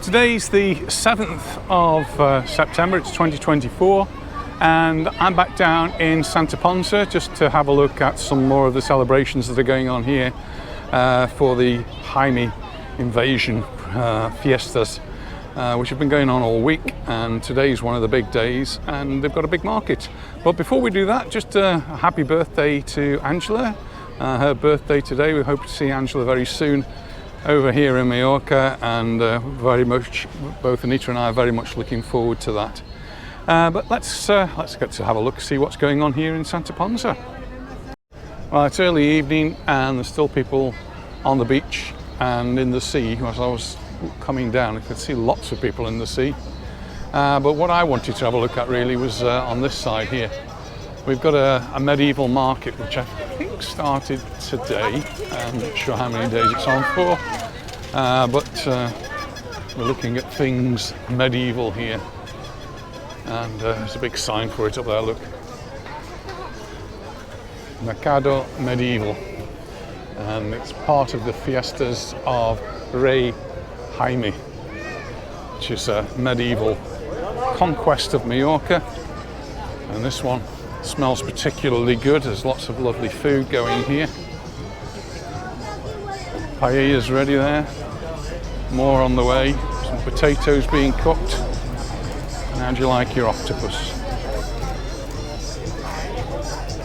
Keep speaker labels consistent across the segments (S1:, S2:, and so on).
S1: Today's the 7th of September, it's 2024, and I'm back down in Santa Ponsa just to have a look at some more of the celebrations that are going on here for the Jaime invasion fiestas, which have been going on all week, and today's one of the big days and they've got a big market. But before we do that, just a happy birthday to Angela. Her birthday today. We hope to see Angela very soon over here in Mallorca, and very much, both Anita and I are very much looking forward to that. But let's get to have a look, see what's going on here in Santa Ponsa. Well, it's early evening and there's still people on the beach and in the sea. As I was coming down, I could see lots of people in the sea. But what I wanted to have a look at really was on this side here. We've got a medieval market which I think started today. I'm not sure how many days it's on for, but we're looking at things medieval here, and there's a big sign for it up there, look. Mercado Medieval, and it's part of the fiestas of Rey Jaime, which is a medieval conquest of Mallorca, and this one smells particularly good. There's lots of lovely food going here. Paella's ready there. More on the way. Some potatoes being cooked. And how'd you like your octopus?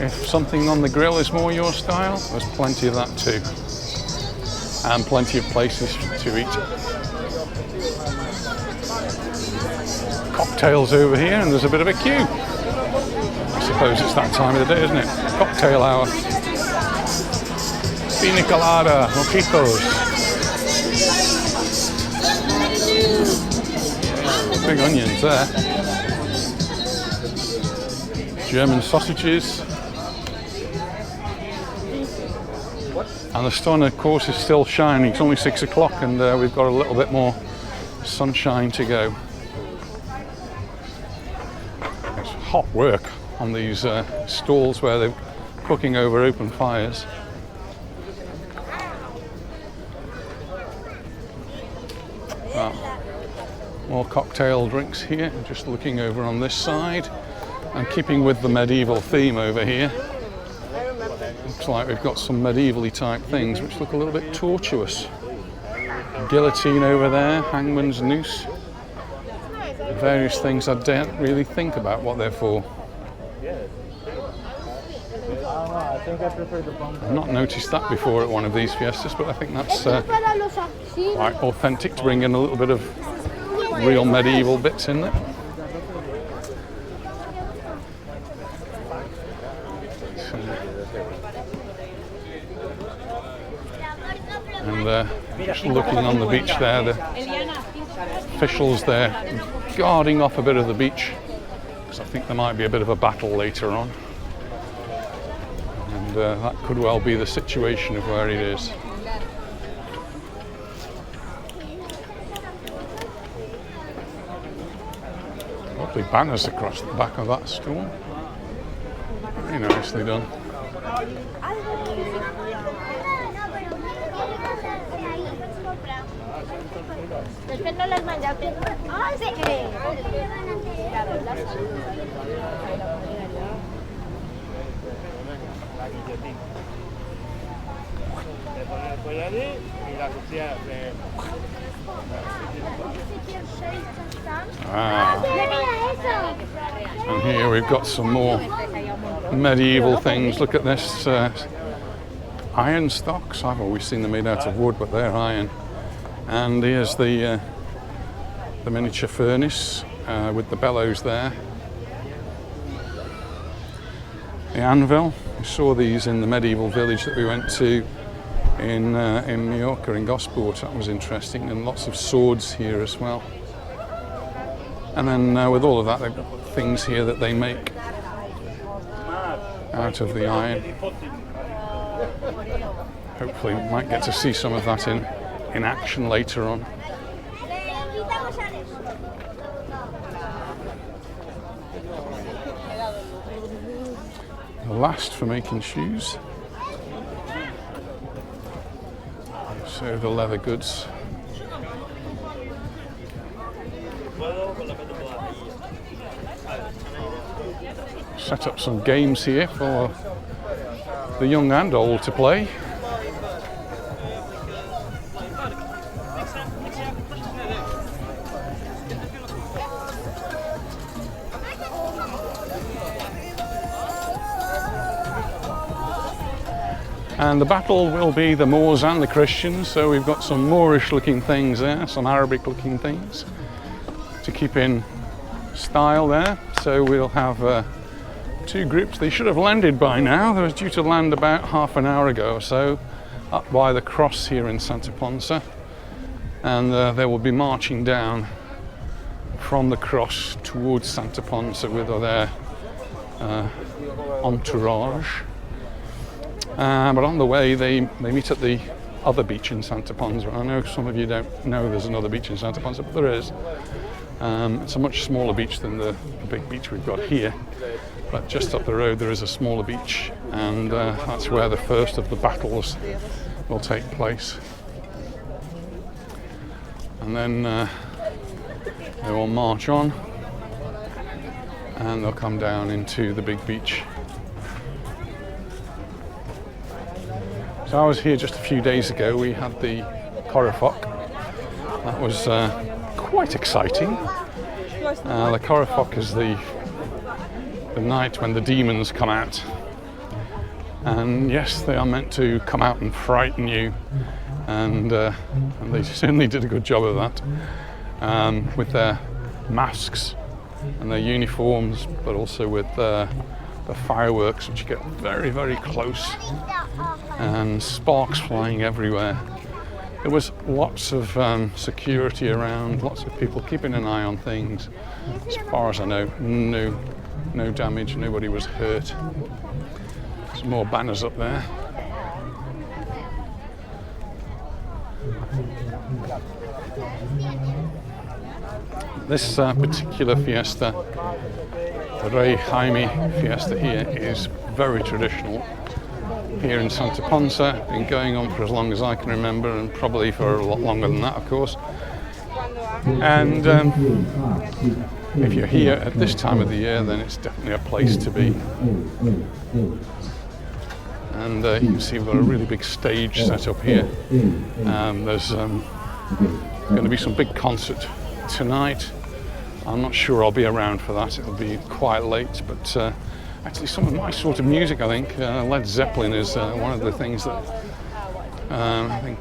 S1: If something on the grill is more your style, there's plenty of that too. And plenty of places to eat. Cocktails over here, and there's a bit of a queue. I suppose it's that time of the day, isn't it? Cocktail hour. Pina colada, mojitos. Big onions there. German sausages. And the sun, of course, is still shining. It's only 6 o'clock and we've got a little bit more sunshine to go. It's hot work on these stalls where they're cooking over open fires. More cocktail drinks here, just looking over on this side and keeping with the medieval theme over here. Looks like we've got some medievally type things which look a little bit tortuous. Guillotine over there, hangman's noose, various things I don't really think about what they're for. I've not noticed that before at one of these fiestas, but I think that's quite authentic to bring in a little bit of real medieval bits in there. And just looking on the beach there, the officials there guarding off a bit of the beach, because I think there might be a bit of a battle later on. And that could well be the situation of where it is. Lovely banners across the back of that stall. Very nicely done. And here we've got some more medieval things. Look at this, iron stocks. I've always seen them made out of wood, but they're iron. And here's the miniature furnace with the bellows there. The anvil. We saw these in the medieval village that we went to in Majorca, in Gosport. That was interesting, and lots of swords here as well. And then with all of that, they've got things here that they make out of the iron. Hopefully we might get to see some of that in action later on. The last for making shoes. So the leather goods. Set up some games here for the young and old to play. And the battle will be the Moors and the Christians, so we've got some Moorish looking things there, some Arabic looking things to keep in style there. So we'll have two groups. They should have landed by now. They was due to land about half an hour ago or so up by the cross here in Santa Ponsa, and they will be marching down from the cross towards Santa Ponsa with their entourage. But on the way they meet at the other beach in Santa Ponsa. I know some of you don't know there's another beach in Santa Ponsa, but there is. It's a much smaller beach than the big beach we've got here, but just up the road there is a smaller beach, and that's where the first of the battles will take place. And then they will march on and they'll come down into the big beach. So I was here just a few days ago. We had the Correfoc. That was quite exciting. The Correfoc is the night when the demons come out. And yes, they are meant to come out and frighten you. And they certainly did a good job of that. With their masks and their uniforms, but also with the fireworks, which get very, very close, and sparks flying everywhere. There was lots of security around, lots of people keeping an eye on things. As far as I know, no damage, nobody was hurt. Some more banners up there. This particular fiesta, the Rey Jaime fiesta here, is very traditional here in Santa Ponsa. Been going on for as long as I can remember, and probably for a lot longer than that, of course. And if you're here at this time of the year, then it's definitely a place to be. And you can see we've got a really big stage set up here. There's going to be some big concert tonight. I'm not sure I'll be around for that. It'll be quite late, but actually some of my sort of music, I think. Led Zeppelin is one of the things that I think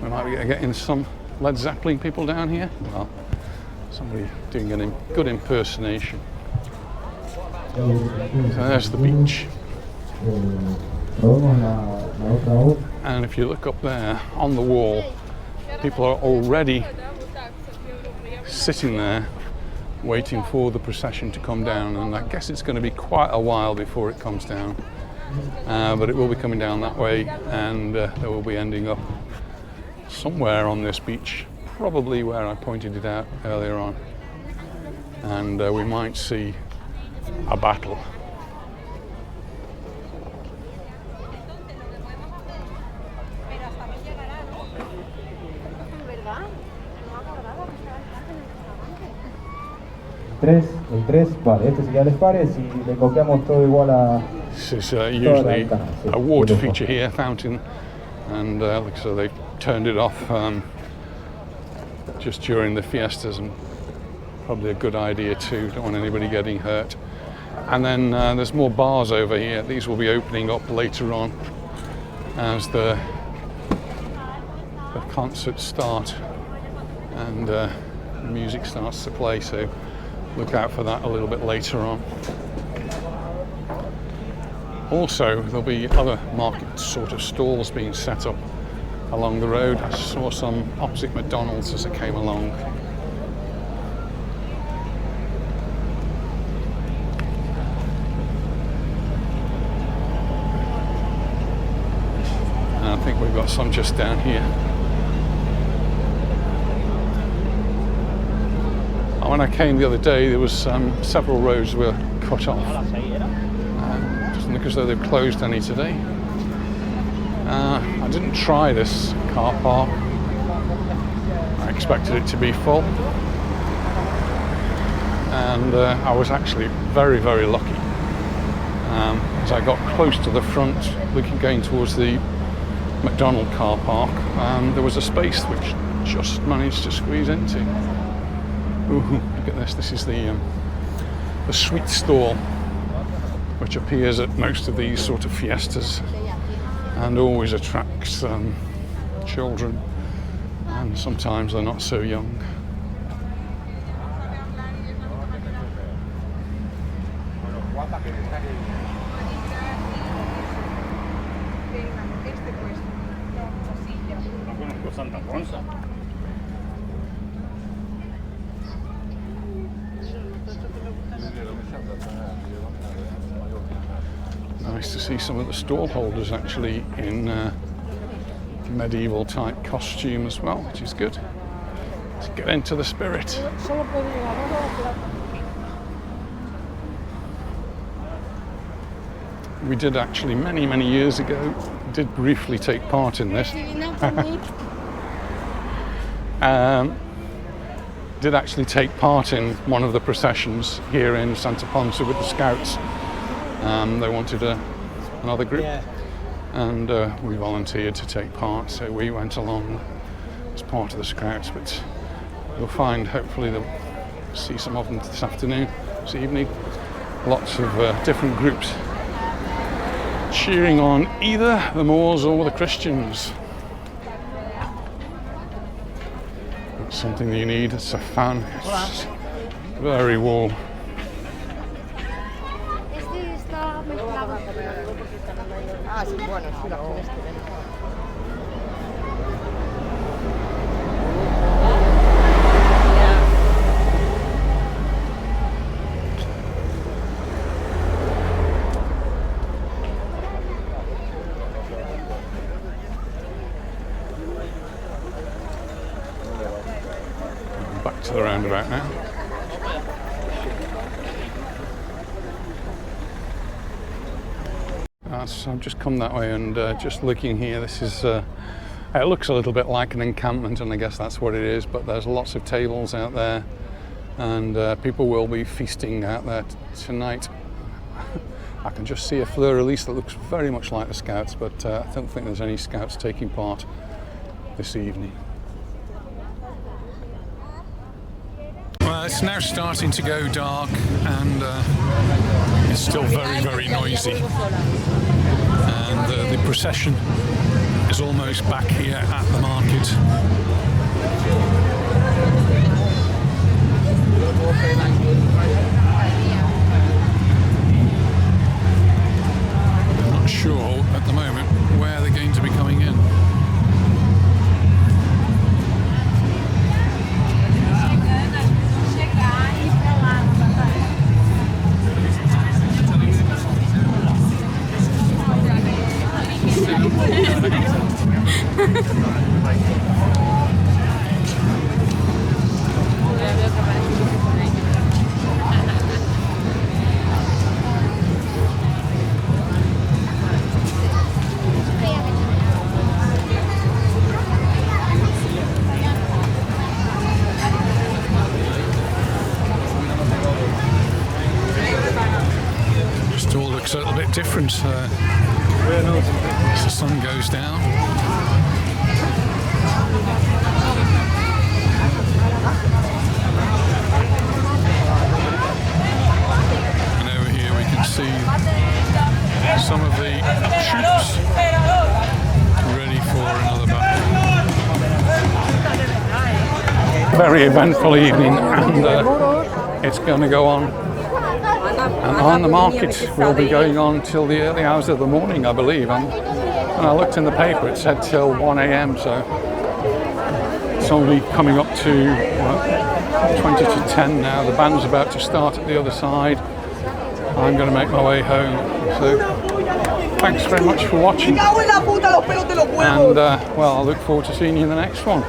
S1: we might be getting some Led Zeppelin people down here. Well, somebody doing a good impersonation. So there's the beach. And if you look up there on the wall, people are already sitting there waiting for the procession to come down, and I guess it's going to be quite a while before it comes down, but it will be coming down that way, and they will be ending up somewhere on this beach, probably where I pointed it out earlier on, and we might see a battle.
S2: El 3, vale, este sería el Espares y le copiamos todo igual a...
S1: This is usually a water feature here, fountain, and so they've turned it off just during the fiestas, and probably a good idea too, don't want anybody getting hurt. And then there's more bars over here. These will be opening up later on as the concerts start and the music starts to play, so look out for that a little bit later on. Also, there'll be other market sort of stalls being set up along the road. I saw some opposite McDonald's as I came along. And I think we've got some just down here. When I came the other day, there was several roads were cut off. Doesn't look as though they've closed any today. I didn't try this car park. I expected it to be full. and I was actually very, very lucky. As I got close to the front, going towards the McDonald car park, there was a space which just managed to squeeze into. Ooh, look at this. This is the sweet stall, which appears at most of these sort of fiestas and always attracts children, and sometimes they're not so young.
S3: Ponsa.
S1: Nice to see some of the stall holders actually in medieval type costume as well, which is good. Let's get into the spirit. We did actually many years ago, did briefly take part in this. Did actually take part in one of the processions here in Santa Ponsa with the Scouts. They wanted another group, and we volunteered to take part, so we went along as part of the Scouts. But you'll find, hopefully, they'll see some of them this afternoon, this evening. Lots of different groups cheering on either the Moors or the Christians. That's something that you need. It's a fan. It's very warm. Back to the roundabout now. So I've just come that way, and just looking here, this is it looks a little bit like an encampment, and I guess that's what it is, but there's lots of tables out there, and people will be feasting out there tonight. I can just see a fleur-de-lis that looks very much like the Scouts, but I don't think there's any Scouts taking part this evening. Well, it's now starting to go dark, and it's still very noisy. And the procession is almost back here at the market. I'm not sure at the moment where they're going to be coming in. Just all looks a little bit different as the sun goes down. And over here we can see some of the troops ready for another battle. Very eventful evening, and it's going to go on. And on the market will be going on till the early hours of the morning, I believe. And when I looked in the paper, it said till 1 a.m. So it's only coming up to 20 to 10 now. The band's about to start at the other side. I'm going to make my way home. So thanks very much for watching. And well, I look forward to seeing you in the next one,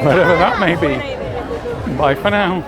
S1: wherever that may be. Bye for now.